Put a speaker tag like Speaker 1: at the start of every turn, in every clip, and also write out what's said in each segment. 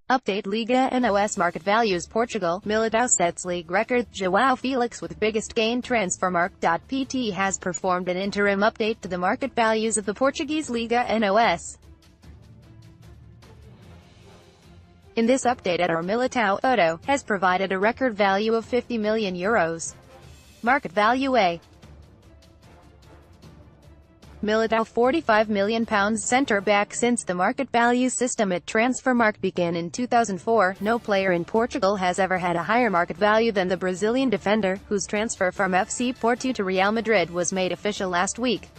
Speaker 1: Update Liga NOS Market Values Portugal, Militão sets league record. João Félix with biggest gain. Transfermarkt.pt has performed an interim update to the market values of the Portuguese Liga NOS. In this update, Éder Militão has provided a record value of €50 million. Market value A. Militão £45 million centre-back. Since the market value system at Transfermarkt began in 2004, no player in Portugal has ever had a higher market value than the Brazilian defender, whose transfer from FC Porto to Real Madrid was made official last week.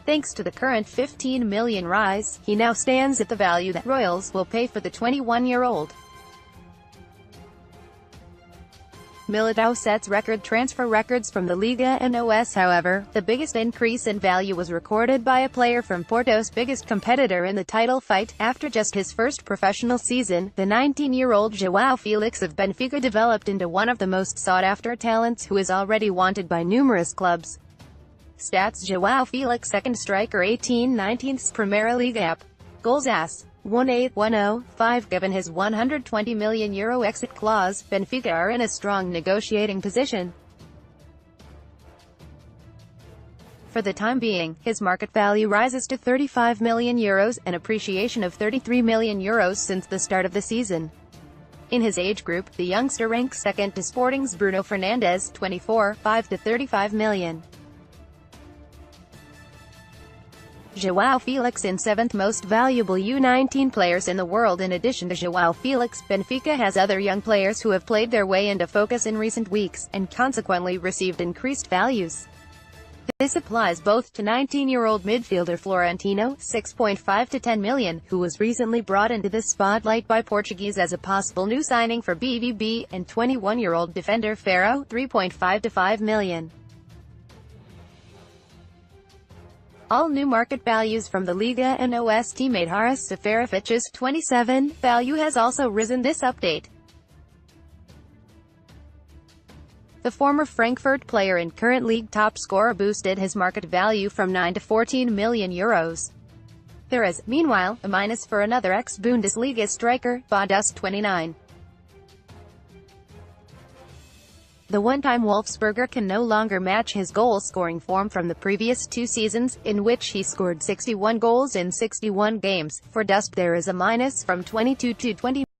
Speaker 1: Thanks to the current €15 million rise, he now stands at the value that Royals will pay for the 21-year-old. Militão sets record transfer records from the Liga NOS. However, the biggest increase in value was recorded by a player from Porto's biggest competitor in the title fight. After just his first professional season, the 19-year-old João Félix of Benfica developed into one of the most sought-after talents who is already wanted by numerous clubs. Stats: João Félix, second striker, 18/19 Primeira Liga app. Goals as 1810-5. Given his €120 million exit clause, Benfica are in a strong negotiating position. For the time being, his market value rises to €35 million, an appreciation of €33 million since the start of the season. In his age group, the youngster ranks second to Sporting's Bruno Fernandes, 24, 5 to €35 million. João Félix in 7th most valuable U19 players in the world. In addition to João Félix, Benfica has other young players who have played their way into focus in recent weeks, and consequently received increased values. This applies both to 19-year-old midfielder Florentino, 6.5 to €10 million, who was recently brought into the spotlight by Portuguese as a possible new signing for BVB, and 21-year-old defender Ferro, 3.5 to €5 million. All new market values from the Liga NOS teammate Haris Seferovic's 27 value has also risen this update. The former Frankfurt player and current league top scorer boosted his market value from €9 to €14 million. There is, meanwhile, a minus for another ex-Bundesliga striker, Badus, 29. The one-time Wolfsberger can no longer match his goal-scoring form from the previous 2 seasons, in which he scored 61 goals in 61 games. For Dust there is a minus from 22 to 20.